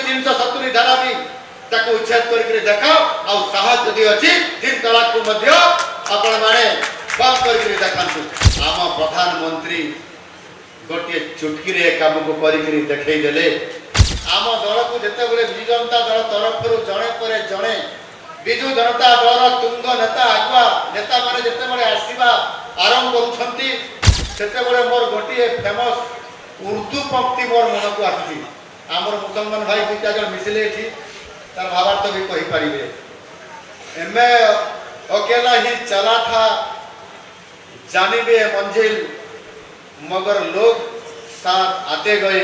370 धारा भी ताको उच्छेद करके देखाओ आ साहस जदि अछि 3 तलाक को मध्य आपण माने बंद करके देखांतु आम प्रधानमंत्री गोटे चुटकी रे काम को करी देखै देले आम दल को जते बेले बिजु जनता दल तरफ जणे पर जणे बिजु जनता दल तुंग नेता आगुआ नेता माने जते बेले आसीबा आरंभ करूछंती सेते बेले मोर गोटे फेमस उर्दू पंक्ति मोर मन को आसी आमर मुसलमान भाई दुईटा जन मिसिले थी तार भावार्थ भी कहि परिबे एमे अकेला ही चला था जानिबे मंजिल मगर लोग साथ आते गए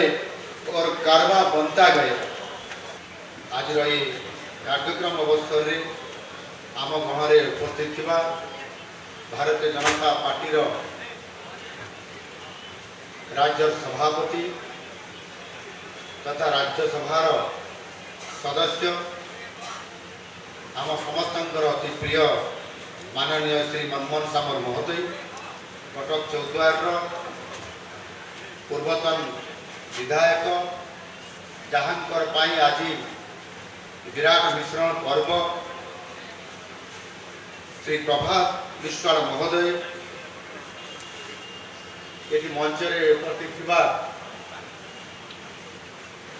और कारवा बनता गए आज रही कार्यक्रम अवसर रे आम गणरे उपस्थित थिबा भारतीय जनता पार्टी राज्य सभापति तथा राज्यसभार सदस्य आम समस्त अति प्रिय माननीय श्री मनमोहन सामल महोदय कटक चौद्वार पूर्वतन विधायक जहांकर पाई आज विराट मिश्रण पर्व श्री प्रभात विश्वाल महोदय ये मंच रे उपस्थित थिबा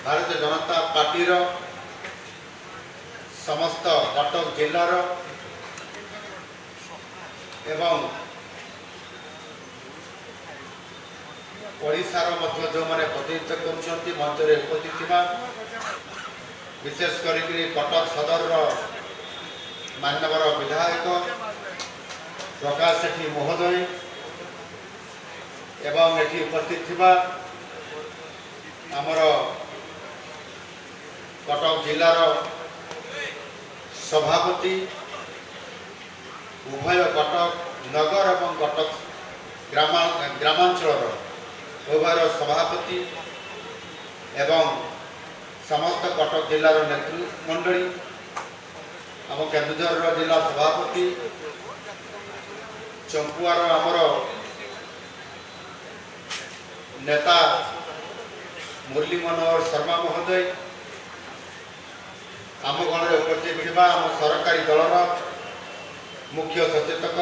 भारतीय जनता पार्टी समस्त कटक जिलार एवं ओडिशार मध्य जो माने प्रतिनिधित्व करुछंती मंच रे उपस्थित थिबा विशेष करी कटक सदर मान्यवर विधायक प्रकाश सेठी महोदय एवं एठी उपस्थित थिबा आमर कटक जिलार सभापति उभय कटक नगर एवं कटक ग्रामांचल उभय सभापति एवं समस्त कटक जिलार नेतृमंडली आम केन्दुझर जिला सभापति चंपुआर आमर नेता मुरली मनोहर शर्मा महोदय आम गण में उपस्थित थिबा आम सरकारी दलर मुख्य सचेतक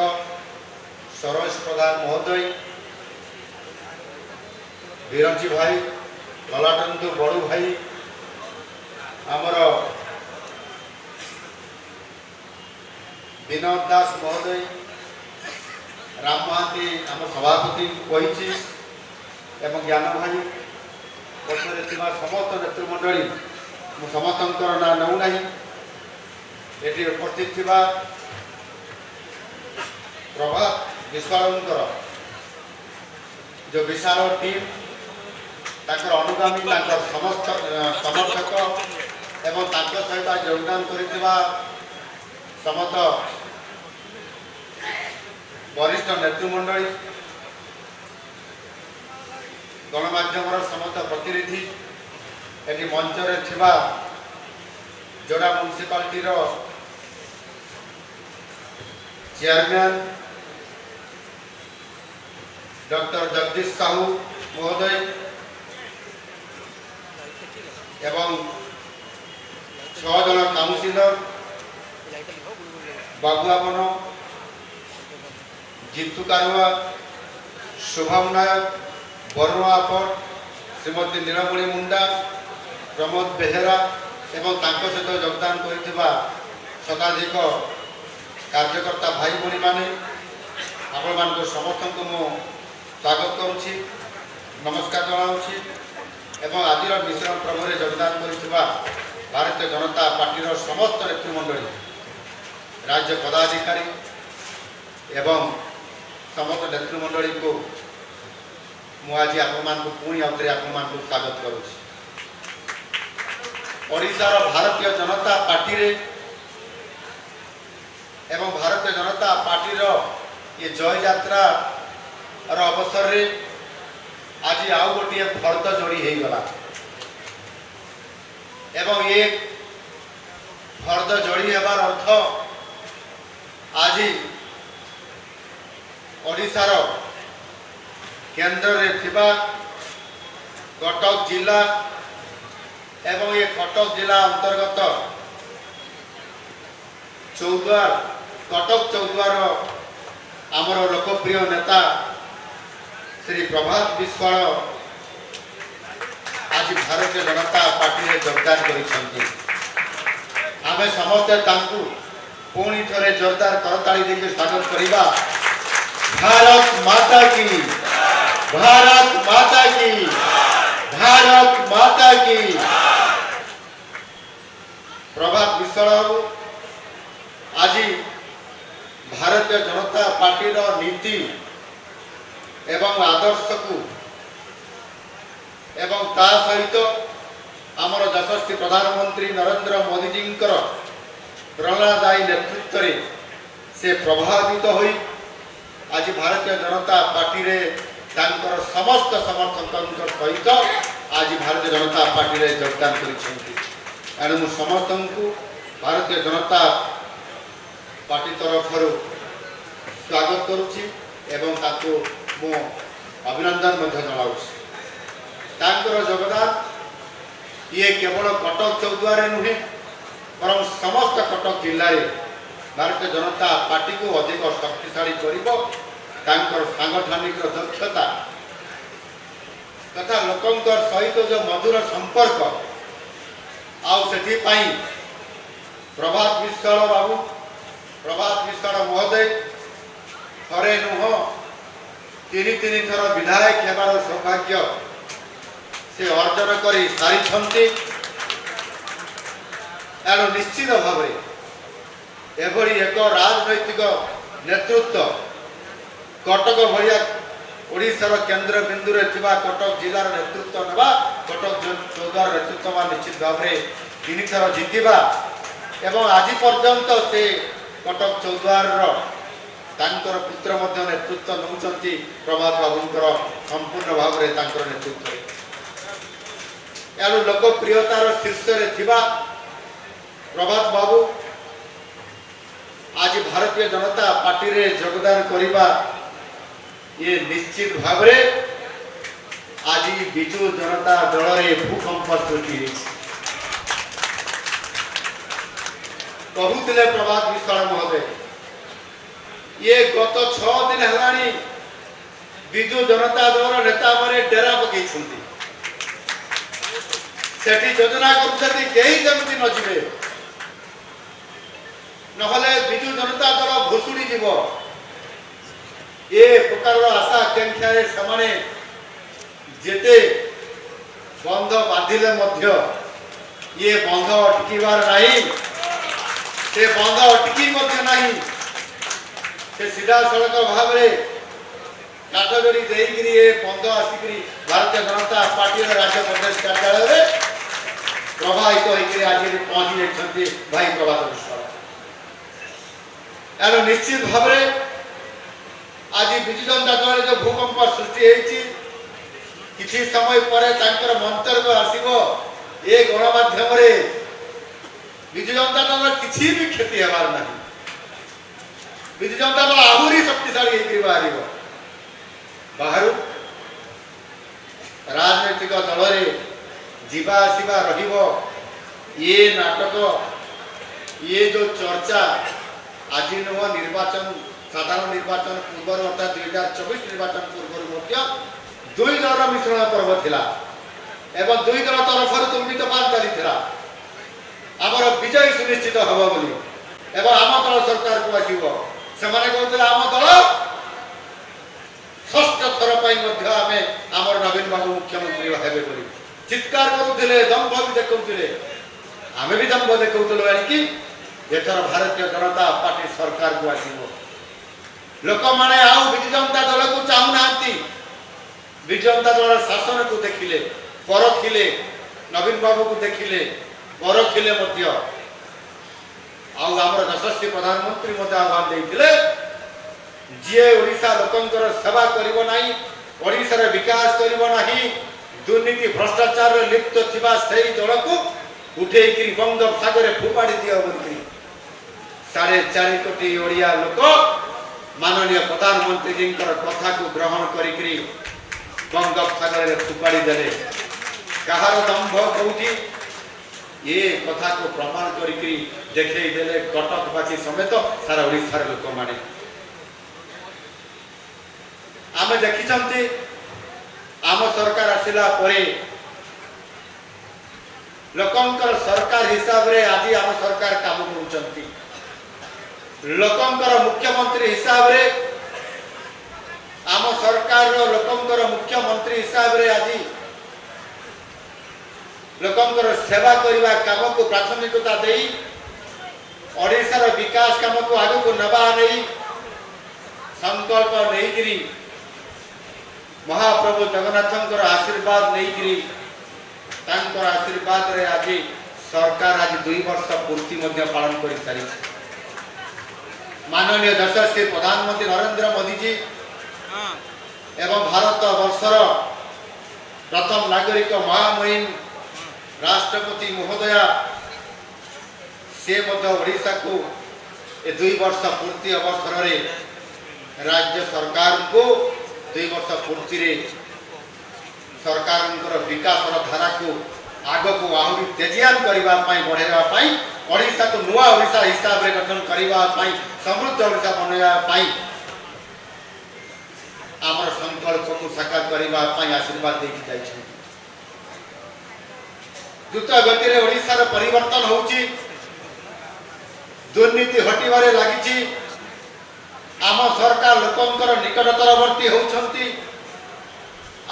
सरोज प्रधान महोदय बिरंजी भाई ललाटंदु बड़ू भाई आमर विनोद दास महोदय राम महांती आम सभापति कही एवं ज्ञान भाई पक्षरे समस्त नेतृमंडली मु समस्त ना नौ ना ये उपस्थित थिबा प्रभात विश्वाल जो विशाल टीम ताकर अनुगामी ताकर समस्त समर्थक एवं ताकर सहित योगदान करिथिबा समस्त वरिष्ठ नेतृमंडली गणमाध्यम समस्त प्रतिनिधि ये मंच रे थिबा जोड़ा municipality chairman doctor Jagdish Sahu महोदय एवं 6 जन काउंसिलर बाबुआवन जितू कारुआ शुभम नायक बरुआ पर श्रीमती नीलमणि मुंडा प्रमोद बेहेरा एवं तांको सहित योगदान करिथिबा शताधिक कार्यकर्ता भाई भणी माने आपण मानको समस्त को मो स्वागत करुछि नमस्कार जनाउछि एवं आदिर मिश्रण प्रभुरे योगदान करिथिबा भारतीय जनता पार्टी समस्त नेतृमंडली राज्य पदाधिकारी एवं समस्त नेतृमंडली को मुझे आपको पुणी आउे आपको स्वागत करुच्ची ओडिशार भारतीय जनता पार्टी रे एवं भारतीय जनता पार्टी ये जय यात्रा अवसर रे आज आउ गोटे फर्द जोड़ी हो गला एवं ये फर्द जोड़ी होबार अर्थ आज ओडिशार केंद्र रे थिबा कटक जिला एवं ये कटक जिला अंतर्गत चौद्वार कटक चौद्वार आमर लोकप्रिय नेता श्री प्रभात विश्वाल आज भारतीय जनता पार्टी में योगदान करिसेंती। आमे समस्ते तांकु पुणी थरे जोरदार करताली देके स्वागत करिबा। भारत माता की, भारत माता की, भारत माता की। प्रभात विश्वाल आज भारतीय जनता पार्टी रो नीति एवं आदर्श को एवं ता सहित आमर यशस्वी प्रधानमंत्री नरेंद्र मोदी जी प्रेरणादायी नेतृत्व रे से प्रभावित होई आज भारतीय जनता पार्टी रे तांकर समस्त समर्थक सहित आज भारतीय जनता पार्टी रे योगदान करिसेंती। एणु मु समस्त को भारतीय जनता पार्टी तरफ स्वागत करुछि एवं ताको मु अभिनंदन मध्य जनाउछि। तांकर योगदान ये केवल कटक चौद्वार नुहे बरं समस्त कटक जिले में भारतीय जनता पार्टी को अधिक शक्तिशाली करिबो। तांकर सांगठनिक दक्षता तथा लोकंकर सहित जो मधुर संपर्क आउ सेठी पाई प्रभात विश्वाल बाबू प्रभात विश्वाल महोदय थरे नुह तीन थर विधायक हेबार सौभाग्य से अर्जन कर सारी। एणु निश्चित भाव एभली एक राजनैतिक नेतृत्व कटक भाया ओडिशार केन्द्र बिंदु रे थिबा कटक जिलार नेतृत्व नेबा कटक चौद्वार नेतृत्व निश्चित भाव में तीन थर जितिबा एवं आज पर्यंत से कटक चौद्वार तांकर पुत्र मध्य नेतृत्व नौचंती प्रभात बाबूंकर संपूर्ण भाव में तांकर नेतृत्व। एणु लोकप्रियतार शीर्ष रे थिबा प्रभात बाबू आज भारतीय जनता पार्टी रे योगदान करिबा ये निश्चित भाव रे आज बिजु जनता दल रे भूकंप सृष्टि कहूतिले प्रभात विश्वाल महोदय ये गत 6 दिन हेलानी बिजु जनता दल नेता माने डेरा पकई छुंती सेठी योजना करछथि केही जमती न जिवे नहले बिजु जनता दल भोसुड़ी जीव ए प्रकार आशा आकांक्षा रे समाने जेते बंध बांधिले मध्य ये बंध अटकीबार नहीं से बंध अटकी मध्य नहीं से सीधा सड़क भाव रे काठगड़ी देइगिरी ए बंध आसिकरी भारतीय जनता पार्टी राज्य प्रदेश कार्यालय रे प्रभावित होकर आज पहुंची जाती भाई प्रभात विश्वाल। एणु निश्चित भाव आज विजु जनता दल जो भूकंप सृष्टि होती किसी समय पर मंतव्य आसो ये गणमाध्यम विजु जनता दल किसी भी क्षति हबार ना विजु जनता दल आहरी शक्तिशाली बाहर बाहर राजनैतिक दल जीवा आसवा रहिबो ये नाटक ये जो चर्चा आज नुह निर्वाचन साधारण निर्वाचन पूर्व अर्थात 2024 निर्वाचन पूर्व दुई दल मिश्रण पर्व थिला एवं दुई दल तरफ तुम्बित पान चली आमर विजय सुनिश्चित हम बोली एवं आम दल सरकार को आसो से कहते आम दल षष्ठ थर पर आमर नवीन बाबू मुख्यमंत्री हेबे बोली चित्कार करुले दम्भ भी देखुले आम भी दम्भ देखुलु एणिकी एथर भारतीय जनता पार्टी सरकार को आसो लोक मैंने आउ विजु जनता दल को चाहूना विजु जनता दल शासन को देखिले परखिले नवीन बाबू को देखिले परखिले आमर यशस्वी प्रधानमंत्री आह्वान देते जी ओडिशा लोकंकर सेवा करिबो नाही ओडिशार विकास करिबो नाही दुर्नीति भ्रष्टाचार लिप्त थिबा सही दल को उठेकरी बंगोपसागर फोपाड़ी दिया बोली 4.5 कोटी ओडिया लोक माननीय प्रधानमंत्री जी कथा को ग्रहण करी बंगोपसागर फोपाड़ी देले कहार दंभ कौटी ये कथा को प्रमाण करी देखई देले कटकवासी समेत सारा ओडिशार लोक माने आमे देखिछंती आम सरकार आसिला परे लोकंकर सरकार हिसाब रे आज आम सरकार काम करूछंती लोकंकर मुख्यमंत्री हिसाब रे आम सरकार रो लोकंकर मुख्यमंत्री हिसाब रे आज लोकंकर सेवा करबा काम को प्राथमिकता देई ओडिशार विकास काम को आगु को नबा नहीं संकल्प नहीं गिरी महाप्रभु जगन्नाथंकर आशीर्वाद नहीं गिरी तांकर आशीर्वाद रे आज सरकार आज 2 वर्ष पूर्ति मध्य पालन कर सारी माननीय यशस्वी प्रधानमंत्री नरेंद्र मोदी जी एवं भारत वर्षर प्रथम नागरिक महामहिम राष्ट्रपति महोदया से ओडिशा को 2 वर्ष पूर्ति अवसर रे राज्य सरकार को 2 वर्ष पूर्ति रे सरकार विकास धारा को आग को आहरी तेजियान करबा पई बढ़ेबा पई ओडिशा को नुआ ओडिशा हिसाब रे गठन करबा पई समृद्ध ओडिशा बनैबा पई आमर संकल्प को साकार करबा पई आशीर्वाद देकी जाय छै द्रुत गति रे ओडिशा रो परिवर्तन होउची दुर्नीति हटिबारे लागिची आम सरकार लोकंकर निकटतरवर्ती होउछंती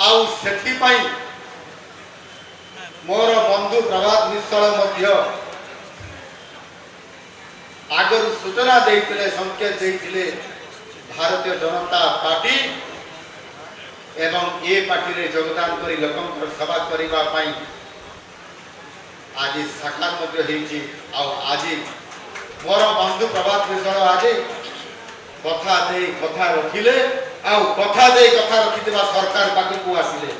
आउ सेठी पई मोर बंधु प्रभात मिश्र मध्य आगर सूचना देइतिले संकेत देइतिले भारतीय जनता पार्टी एवं ए पार्टी रे योगदान करी लोकंकर सेवा करबा पई आज साकार मध्य हेची आ आज मोर बंधु प्रभात मिश्र आज कथा दे कथा रखिले आ कथा दे कथा रखितबा सरकार पाखु आसिले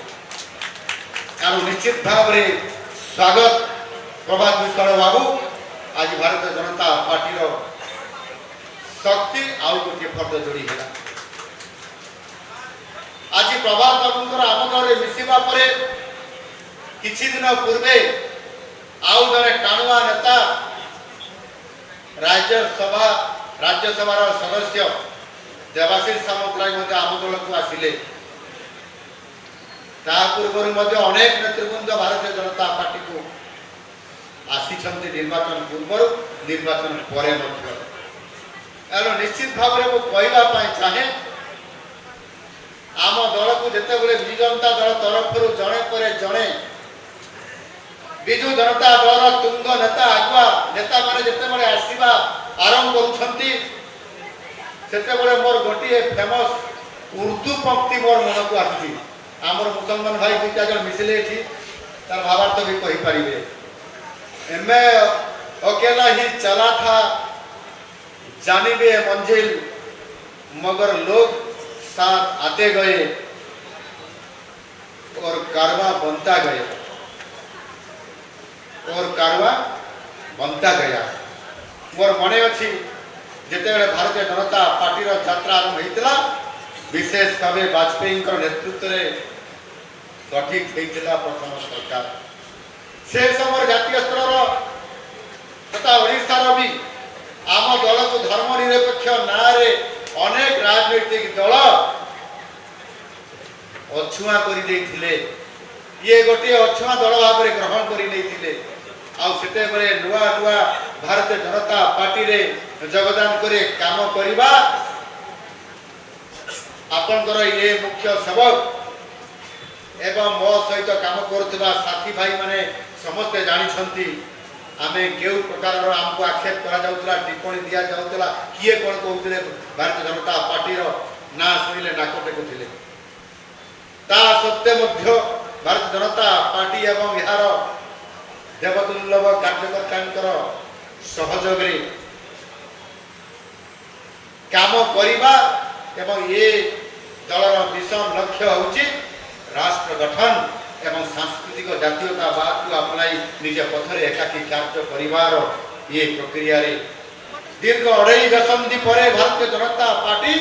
कारण निश्चित भाव रे स्वागत प्रभात मिश्र बाबू आज भारतीय जनता पार्टी रो शक्ति आउ गोटे फर्द जोड़ी है आज प्रभात बाबूंकर आम घर मिसिबा परे किछि दिन पूर्वे आउ जने टाणुआ नेता राज्यसभा सदस्य देवाशीष सामंतराय मध्य आम दल को आसिले ता पूर्व मध्य अनेक नेतृवृंद भारतीय जनता पार्टी को आसिछंती निर्वाचन पूर्व निर्वाचन परे मध्य एलो निश्चित भाव रे को कहबा पई चाहे आम दल को जते बेले बिजु जनता दल तरफ रु जणे परे जणे बिजु जनता दल तुंग नेता आगुआ नेता माने जते बेले आसीबा आरंभ करूछंती सेते बेले मोर गोटिए फेमस उर्दू पंक्ति मोर मन को आसी आमर मुसलमान भाई दुटा जन मिसिले थी तार भावार्थ भी कहि परिबे मैं अकेला ही चला था जानिबे मंजिल मगर लोग साथ आते गए और कारवा बनता गया मोर मने अछि जेते भारतीय जनता पार्टी रो यात्रा आरंभ हेतिला विशेष भाव वाजपेयी नेतृत्व रे गठित हेतिला प्रथम सरकार से समय जातीय स्तर रो तथा ओडिशा रो भी आम दल को धर्म निरपेक्ष ना रे अनेक राजनीतिक दल अछुआ करि देथिले ये गोटे अछुआ दल भाव रे ग्रहण करि नैथिले आउ सेते बरे नुआ भारतीय जनता पार्टी रे योगदान करे काम करिबा आपनकर ये मुख्य सेवक एवं मो सहित काम करथिबा साथी भाई माने समस्त जानि छंती आमे केउ प्रकार रो हमको आक्षेप करा जाउतला टिप्पणी दिया जाउतला किए कोन कहउतले भारतीय जनता पार्टी रो ना सुनिले नाकोटे कोथिले ता सत्य मध्य भारतीय जनता पार्टी एवं यार देवदुर्लभ कार्यकर्तांकर सहयोग रे काम करिबा एवं ये दलर मिशन लक्ष्य होची राष्ट्र गठन एवं सांस्कृतिक जातीयतावाद को अपनाई निज पथरे एकाकी कार्य परिवार ये प्रक्रिया रे दीर्घ 2.5 दशंधि परे भारतीय जनता पार्टी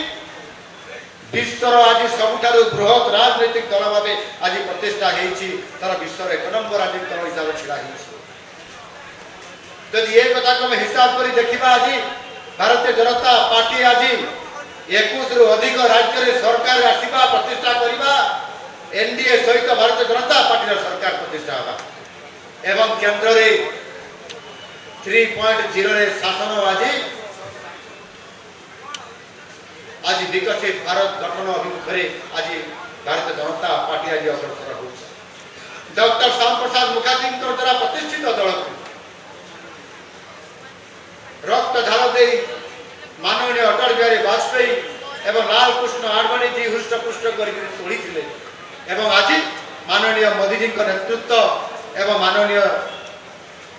विश्वर आज सबुठारु बृहत राजनीतिक दल भाव आज प्रतिष्ठा हेछि तार विश्वर 1 नंबर राजनीतिक दल हिसाब छिड़ा हेछि जदि ये कथा को हिसाब करी देखिबा आज भारतीय जनता पार्टी आज 21 रु अधिक राज्य रे सरकार आसीबा प्रतिष्ठा करिबा एनडीए सहित भारतीय जनता पार्टी सरकार प्रतिष्ठा होगा एवं केंद्र रे 3.0 रे शासन आज आज विकसित भारत गठन अभिमुखे आज भारतीय जनता पार्टी आज अग्रसर हो डॉक्टर श्याम प्रसाद मुखर्जी द्वारा प्रतिष्ठित दल रक्त झाल दे माननीय अटल बिहारी वाजपेयी एवं लाल कृष्ण आडवाणी जी हृष्टपुष्ट तोड़ी एवं आज माननीय मोदी जी नेतृत्व एवं माननीय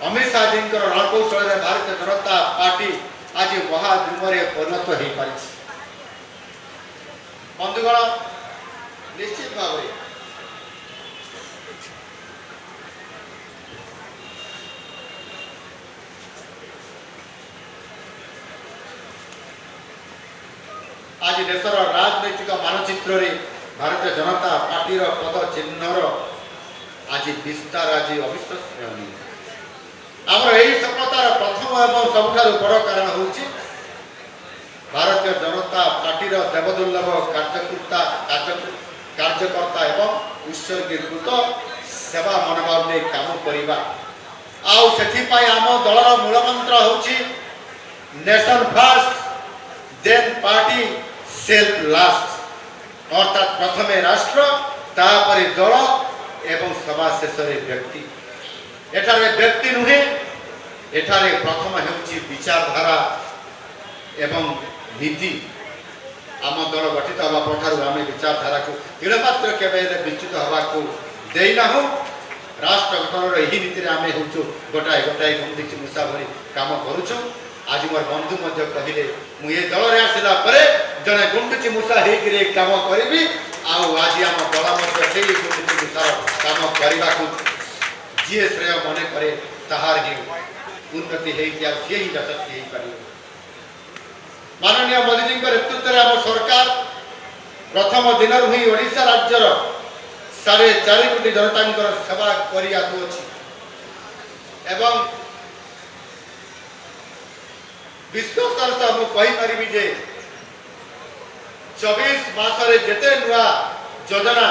अमित शाह जी रणकौशल भारतीय जनता पार्टी आज महाधूम परिणत हो पारी बंधुगण निश्चित भाव आज देशर राजनैतिक मानचित्र रे भारतीय जनता पार्टी पद चिन्हर आज विस्तार आज अविश्वसनीय आमर यही सफलतार प्रथम एवं सबुठार बड़ कारण हूँ भारतीय जनता पार्टी देवदुर्लभ कार्यकर्ता एवं उत्सर्गीकृत सेवा मनोभाव ने काम करवा आम दलर मूलमंत्र हूँ nation first then party self last अर्थात प्रथमे राष्ट्र तापरे दल एवं सभा शेष व्यक्ति एठारे व्यक्ति नुहे एठारे प्रथम हेउची विचारधारा एवं नीति आम दल गठित हवा पठारु आम विचारधारा को तिलमात्र केवे विच्युत हवा को देना हो राष्ट्र गठन यही नीति आम हूँ गोटाए गोटाए गुंडीची मूषा भरी काम करुचु आज मोर बंधु मध्य कहले मु ये दल रे आसिला परे जने गुंडीची मूषा हेकरे काम करिबी आउ आज आम दल मध्य सेही गुंडीची मूषा काम करबा को जे श्रेय मने करे ताहार ही उन्नति हेई कि से ही यशस्वी हेई पारिबो माननीय मोदी जी नेतृत्व आम सरकार प्रथम दिन ही ओडिशा राज्यर 4.5 कोटी जनता सेवा करी आसुअछि एवं विश्वासर सह मुझे जे 24 मासरे जेते नुआ योजना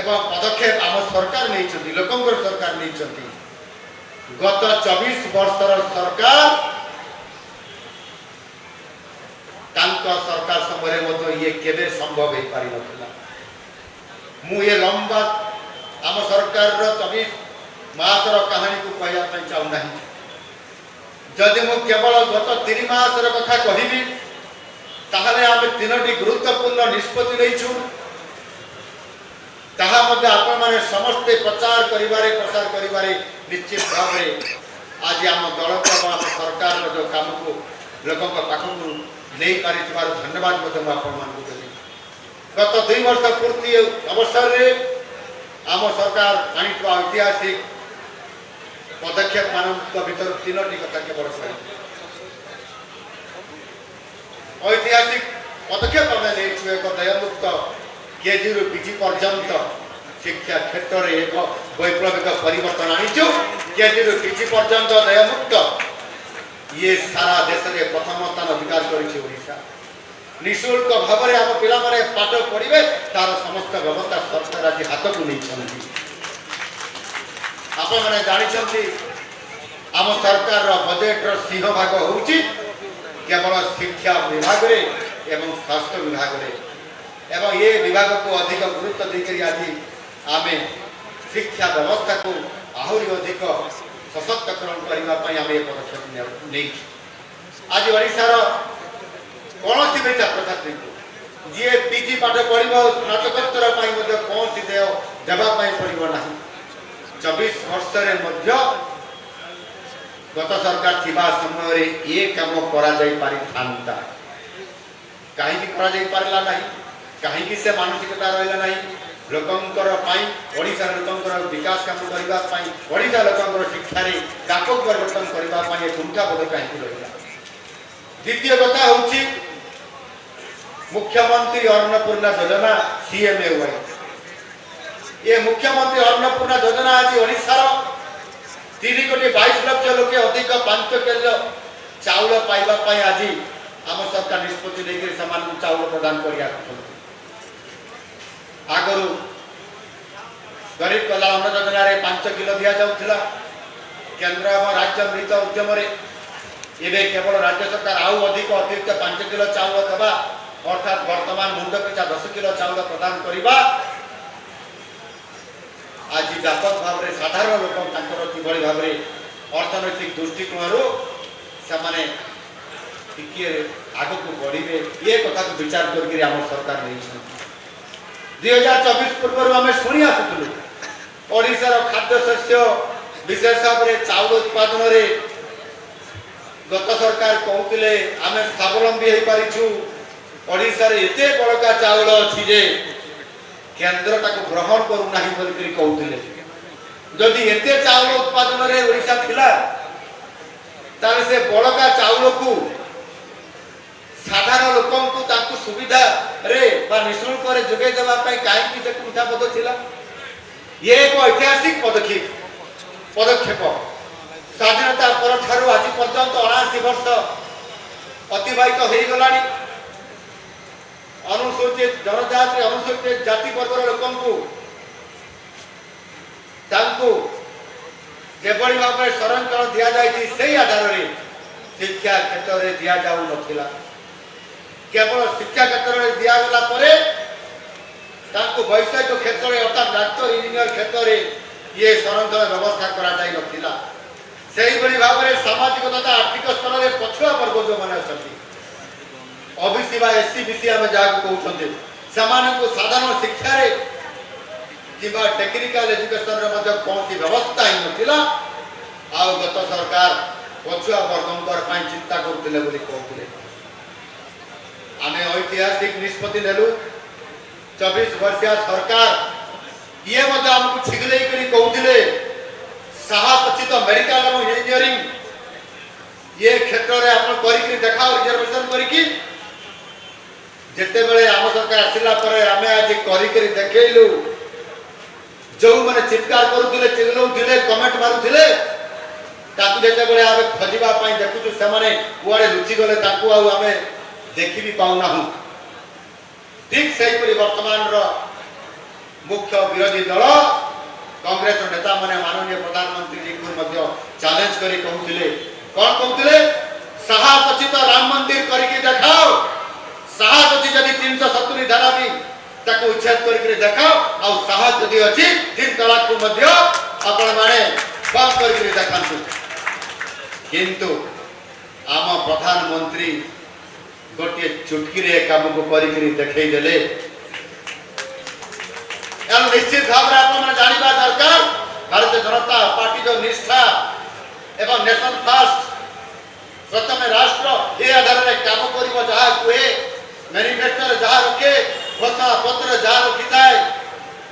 एवं पदक्षेप आम सरकार नहीं लोकंर सरकार नहीं गत 24 वर्षर सरकार सरकार समय ये केबे संभव हो पारि नथिला मु ये लंबा आम सरकार 24 मासर कहानी को कहया चाहूना जदि मु केवल गत 3 मासर कथा कहबी ताहले आम 3टी गुरुत्वपूर्ण निष्पत्ति लेइछु ताहा मध्ये आपण माने समस्त प्रचार करिबारे निश्चित भाव में आज आम दल को आम सरकार जो काम को लोकों पाखक नहीं पारि धन्यवाद आपण मान गत 2 वर्ष पूर्ति अवसर रे आम सरकार आनिଥିବା ऐतिहासिक पदक्षेप मान भर 3टी कथा केवल ऐतिहासिक पदक्षेप आम एक दयमुक्त केजी रु पीजी पर्यंत शिक्षा क्षेत्र में एक वैप्लविक परिवर्तन आनीचु केजी रु पीजी पर्यंत दयमुक्त ये सारा देश में प्रथम स्थान अधिकार करिछे निःशुल्क भाव में आम पिला माने पाठ पढ़े तार समस्त व्यवस्था सरकार आज हाथ को नहीं आप मैंने जानी आम सरकार बजेट सिंह भाग हूँ केवल शिक्षा विभाग रे एवं स्वास्थ्य विभाग रे एवं ये विभाग को अधिक गुरुत्व देकर आज आम शिक्षा व्यवस्था को आहरी अधिक सशक्तकरण करने आम ये पदक्षेप नहीं आज ओडिशार कौन भी छात्र छात्री को जी पीजी पाठ पढ़ो स्नातकोत्तर कौन सी देय देवाई पड़ो ना 24 वर्ष गत सरकार थिबा समय रे ये काम करा जाई पारि थांता काहे करा जाई पारला नहीं काहे से मानसिकता रहला नहीं लोकंकर पाई ओडिसा लोकंकर विकास काम करबा पाई ओडिसा लोकंकर शिक्षा रे व्यापक परिवर्तन करबा पाई भूमिका बोध काहे रहला द्वितीय कथा होची मुख्यमंत्री अन्नपूर्णा योजना सीएमएवाई ये मुख्यमंत्री अन्नपूर्णा योजना आज ओडिसा 3,22,00,000 लोके अधिक 5 किलो चाउल पाइबा पाई आज आम सरकार निष्पत्ति लेकर समान चाउल प्रदान करिया आगरू गरीब कल्याण अन्न योजना रे 5 किलो दिया जाउथिला केंद्र एवं राज्य मिलित उद्यम रे एबे केवल राज्य सरकार आउ अधिक अतिरिक्त 5 किलो चाउल देबा अर्थात वर्तमान मुंड पिछा 10 किलो चाउल प्रदान करिबा आज व्यापक भाव में साधारण लोक किभली भाव में अर्थनैतिक दृष्टिकोण से आग को बढ़े ये कथा को विचार करके आम सरकार नहीं 2024 पूर्व आम शुणी आसुलु ओडिशार खाद्य शस्य विशेष भाव में चाउल उत्पादन रे गत सरकार कहते आम स्वावलंबी हो पारिछु ओडिशार एते बड़का चाउल अछि जे केंद्र ताको ग्रहण करू नाही बोलकरी कहउथिले जदि एते चाउल उत्पादन रे ओडिशा थिला ताले से बड़का चाउल को साधारण लोकन को ताको सुविधा रे बा निशुल्क रे जोगे देबा पई काई कि जे कुंठा पद थिला ये एक ऐतिहासिक पदक्षेप स्वाधीनता पर ठारू आज पर्यंत 79 वर्ष अतिबाहित हो गलानी अनुसूचित जनजाति अनुसूचित जाति वर्गर लोकंकु तांकु जेबड़ी भाव में संरक्षण दिया जायछि सेही आधार रे शिक्षा क्षेत्र रे दिया जाउ नथिला केवल शिक्षा क्षेत्र रे दिया गला परे तांकु वैषयिक क्षेत्र रे अर्थात डॉक्टर इंजीनियर क्षेत्र रे ये संरक्षण व्यवस्था करा जाय नथिला सेही बड़ी भाव में सामाजिक तथा आर्थिक स्तर रे पछुआ वर्ग जो माने अछथि ओबीसी बा एससी बीसी आम जहाँ कहते साधारण शिक्षा रे किबा टेक्निकल एजुकेशन रे कौन सी व्यवस्था ही नथिला आ गत सरकार पछुआ वर्गंकर पई चिंता करथिले बोली कहथिले आमे ऐतिहासिक निष्पत्ति नेलु 24 वर्षीय सरकार ये हमको छिगले करी कहथिले साहसचित मेडिकल एवं इंजीनियरिंग ये क्षेत्र रे आपण करी देखाओ रिजर्वेशन करी जेते बेले आम सरकार आसिला परे आमे आज करी देखैलु जो माने चित्कार करूथिले चिल्लाउथिले कमेंट मारुथिले ताकु जेते बेले आमे खजिबा पई देखुछु से माने कुआडे लुचि गले ताकु आ आमे देखि भी पाउना हूं ठीक सही परि वर्तमान रो मुख्य विरोधी दल कांग्रेस नेता माने माननीय प्रधानमंत्री जी को मध्य चैलेंज करी कहउथिले कोन कहउथिले साहसचित राम मंदिर करी देखाओ साहस अच्छी जदि 370 धारा भी ताको उच्छेद करके देखाओ आ साहस जदि अच्छी 3 तलाक को मध्य आपण माने बंद करके देखांतु किंतु आम प्रधानमंत्री गोटे चुटकी रे काम को करके देखै देले एल निश्चित भाव रे आपण माने जानिबा दरकार भारतीय जनता पार्टी जो निष्ठा एवं नेशन फर्स्ट प्रथम राष्ट्र ये आधार रे काम करिवो जहा कुए मैनिफेस्टो जहाँ रखे घोषणा पत्र जहाँ रखिए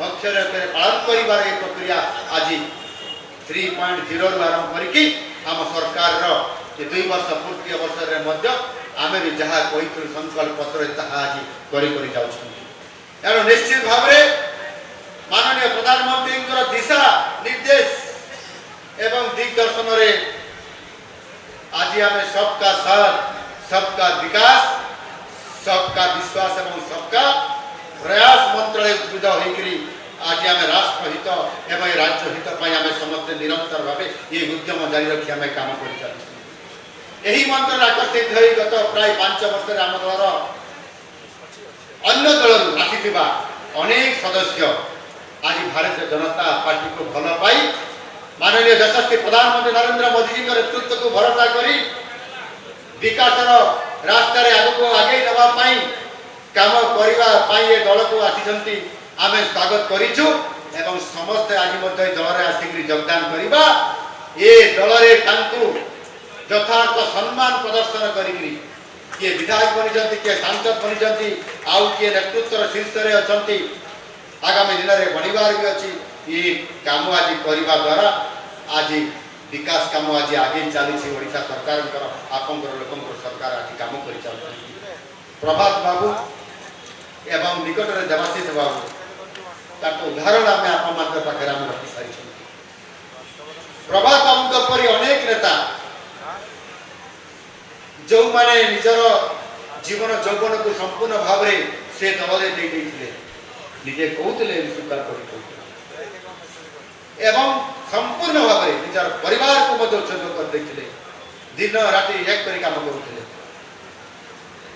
अक्षर अक्षर पालन कर प्रक्रिया आज 3.0 आरंभ करके आम सरकार 2 वर्ष पूर्ति अवसर आम भी जहाँ कही संकल्प पत्र आज कर निश्चित भाव में माननीय प्रधानमंत्री दिशा निर्देश एवं दिग्दर्शन आज आम सबका साथ सबका विकास सबका विश्वास एवं सबका प्रयास मंत्र उद्भिद होकरी आज आम राष्ट्रहित एवं राज्य हित आम समस्त निरंतर भाव ये उद्यम जारी रखी आम काम कर मंत्र आकर्षित हो गत प्राय 5 वर्ष आम दलर अन्य दल आसी अनेक सदस्य आज भारतीय जनता पार्टी को भल पाई माननीय यशस्वी प्रधानमंत्री नरेंद्र मोदी जी नेतृत्व को भरोसा करी विकास रास्ता रे आगो आगे नवा पाई काम करिवा पाई ए दल को आसी आमे स्वागत करिछु एवं समस्त आज मध्य दल रे आसी योगदान करिबा ए दल रे तांकु यथार्थ सम्मान प्रदर्शन करी किए विधायक बनी जंती किए सांसद बनी जंती आउ किए नेतृत्व शीर्ष रे अछंती आगामी दिन रे बनिवार भी अछि ये काम आज करिबा द्वारा आज विकास काम आज आगे चली ओडिशा सरकार आपंकर लोक सरकार आज काम कर चल प्रभात बाबू एवं निकट में देवाशीष बाबू ताको उदाहरण आम आप पाखे रखी सारी प्रभात बाबू परी अनेक नेता जो माने निजर जीवन यौवन को संपूर्ण भाव में से दल निजे कहते स्वीकार कर एवं संपूर्ण भाव में निजर परिवार को उत्सर्ग कर देते दिन राति एक कर काम करुले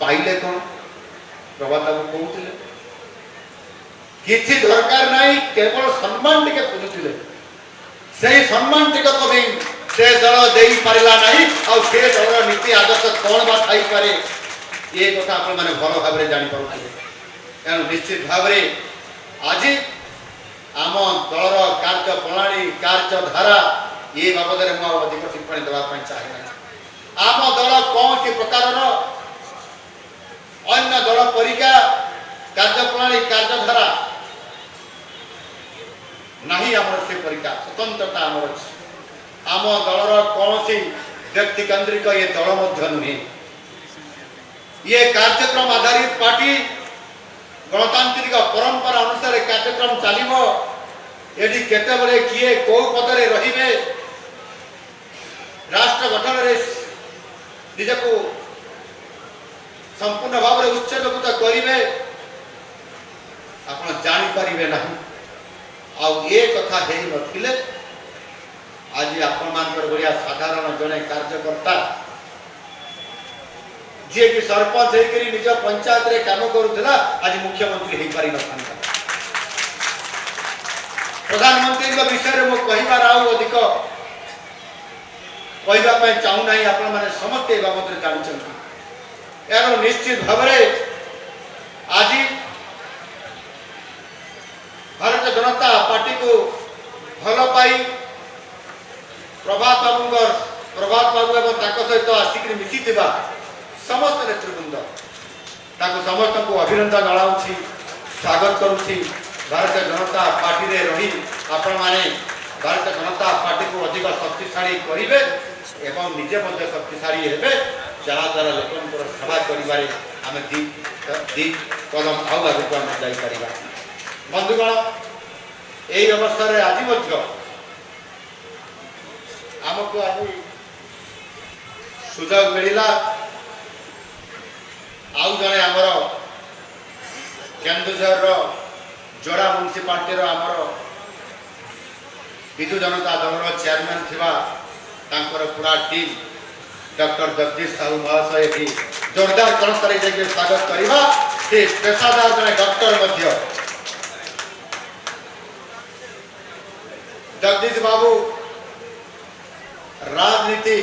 पाइले कौन प्रभात बाबू कहते किसी दरकार नहीं केवल सम्मान टिके खोजुले से सम्मान टिकक भी से दल दे पारा नहीं आ से दलर नीति आदर्श कौन बा थी पारे ये कथा आप भल भाव में जापर तेणु निश्चित भाव आज आम दलर कार्य प्रणाली कार्य धारा ये बाबद में अधिक टिप्पणी देवाई चाहे आम दल कौन सी प्रकार अन्य दल परिका कार्य प्रणाली कार्य नहीं आम से परिका स्वतंत्रता आम आम दलर कौन सी व्यक्ति केन्द्रिक ये दल नुहे ये कार्यक्रम आधारित पार्टी गणतांत्रिक परंपरा अनुसार कार्यक्रम चलो ये केतबले किए कौ पदरे रे राष्ट्र गठन निजक संपूर्ण भाव में उत्सर्गित करेंगे आप जानीपारे ना ये कथा है नथिले आज आपणिया साधारण जड़े कार्यकर्ता जी कि सरपंच होकर निज पंचायत रे काम करुला आज मुख्यमंत्री हो पारि न प्रधानमंत्री विषय में कहार अधिक कहवाई चाहूना आपण समस्ते बाबद जानते यार निश्चित भाव आज भारतीय जनता पार्टी को भल पाई प्रभात बाबू एवं सहित आसिक मिसी समस्त नेतृवृंद समस्त को अभिनंदन जनाऊँगी स्वागत करुँची भारतीय जनता पार्टी रे रही आपण माने भारतीय जनता पार्टी को अधिक शक्तिशाली करेंगे एवं निजे शक्तिशाली हेबे जहाँ द्वारा लोक सेवा करें आम दी कदम आगे को आम जापर बंधुगण यही अवस्था आज आमको आज सुजोग मिलला आउ जड़े आमर केन्दुझर जोड़ा म्युनिसिपालिटी आमर विजु जनता दल चेयरमैन थिबा तांकर पूरा टीम डॉक्टर जगदीश साहू महाशय भी जोरदार करताली देके स्वागत करवा से पेशादार जड़े डॉक्टर मध्य जगदीश बाबू राजनीति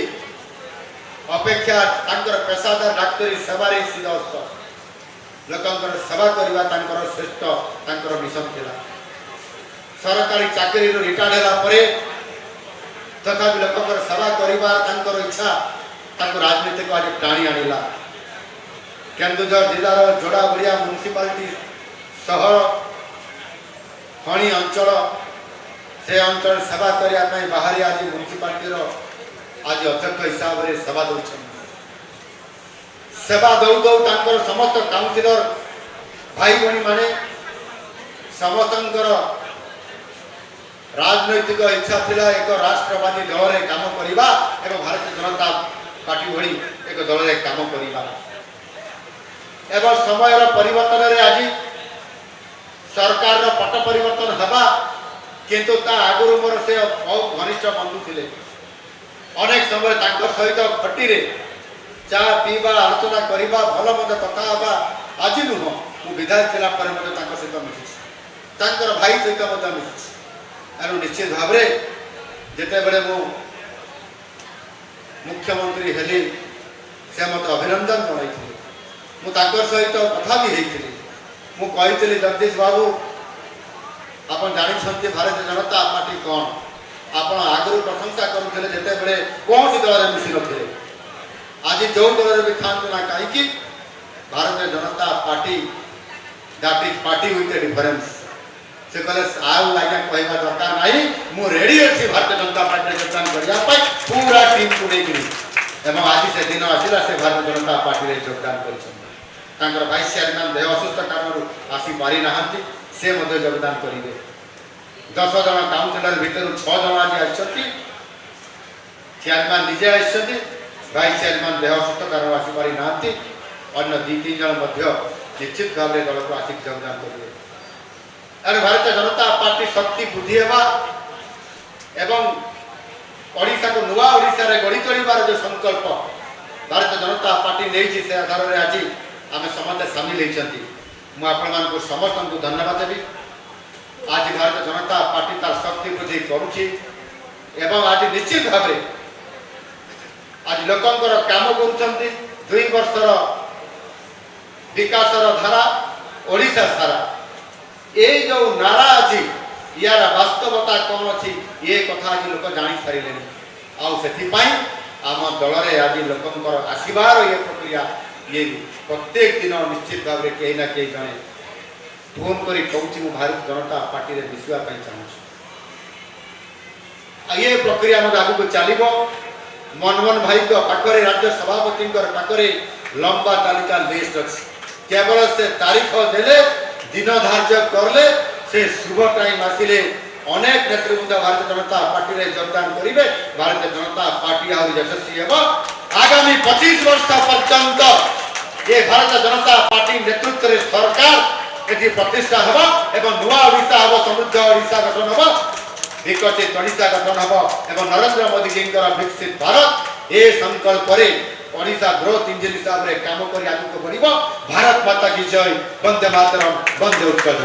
अपेक्षा पेशादार डाक्तरी सेवार सिद्ध लोकंर सेवा करने श्रेष्ठ मिशन थिला सरकारी चाकरी रिटायर्ड है तथा लोकंर सेवा कर इच्छा राजनीति को आज टाणी आणला केन्दुझर जिलार जोड़ा बुढ़िया म्युनिसिपालिटी सहर खणी अंचल से अंचल सेवा करने बाहरी आज म्युनिसिपालिटी आज अध्यक्ष हिसाब से सेवा दौरान सेवा दौ दौ समस्त काउंसिलर भाई भणी माने समस्त राजनैतिक इच्छा थिला एक राष्ट्रवादी दल में काम करवा एवं भारतीय जनता पार्टी भली एक दल में काम करवा एवं समय परिवर्तन रे आज सरकार पट परिवर्तन हवा किंतु ता आगुरु मोर से बहुत घनिष्ठ बंधु थे अनेक समय सहित खटी रे चा पीवा आलोचना करवा भल मत कथा हवा आज नुह मु विधायक थिला पर सहित मिसी भाई सहित मिसी तेणु निश्चित भाव जिते बड़े मु मुख्यमंत्री हेली से मत अभिनंदन जन मुझे सहित कथा भी होती मुझे जगदीश बाबू आप जानते भारतीय जनता पार्टी कौन आप आगु प्रशंसा करुले जिते बड़े कौन सी दल में मिसी नी आज जो दल भी था ना कहीं Bharatiya Janata party that is party with A difference से कहले आज्ञा कहवा दरकार नहीं मु रेडी अच्छी भारतीय जनता पार्टी योगदान करने पूरा टीम को लेकिन आज से दिन आसला से भारतीय जनता पार्टी योगदान कर भाइस चेयरमैन देह असुस्थ कारण आसी पारि ना से योगदान करेंगे 10 जन काउंसिलर भितर 6 जन आज आसती चेयरमैन निजे आइसछन्ति भाइस चेयरमैन देह सुस्थ कारण आसिपारि नांती अन्य 2-3 जन मध्य निश्चित भाव में दल को आसिक योगदान करेंगे। अरे भारतीय जनता पार्टी शक्ति वृद्धि हेबा एवं ओडिशा को नुआ ओडिशा रे गढ़ी तोड़बार जो संकल्प भारतीय जनता पार्टी नहीं से आधार में आज आम समस्त सामिल होती मु आपण समस्त को धन्यवाद देवी। आज भारतीय जनता पार्टी तार शक्ति वृद्धि करुच्ची एवं आज निश्चित भाव आज लोकंकर काम करुछंती 2 वर्षर विकासर धारा ओडिशा सारा ये जो नारा अच्छी यार वास्तवता कौन अच्छी ये कथा आज लोक जानी सारे आउ आम दल में आज लोकंकर आसबार ये प्रक्रिया ये प्रत्येक दिन निश्चित भाव में कहीं ना कहीं जड़े फोन कर कहूँ भारतीय जनता पार्टी में मिसवाई चाहूँ ये प्रक्रिया आगे चलो मनमोहन भाई पाखरे राज्य सभापति पाखरे लंबा तालिका लिस्ट अच्छी केवल से तारीख देले दिन धार्य करले से शुभ टाइम आसिले अनेक नेतृवृंद भारतीय जनता पार्टी में योगदान करेंगे। भारतीय जनता पार्टी आहुरी यशस्वी हो आगामी 25 वर्ष पर्यंत ये भारतीय जनता पार्टी नेतृत्व में सरकार ये प्रतिष्ठा होगा एवं नुआ ओडिशा हम समृद्ध ओडिशा गठन होगा विकसित ओडिशा गठन होगा एवं नरेंद्र मोदी जी विकसित भारत ये संकल्प ओडिशा ग्रोथ इंजिन हिसाब से काम कर आगे बढ़। भारत माता की जय। वंदे मातरम। वंदे उत्कल।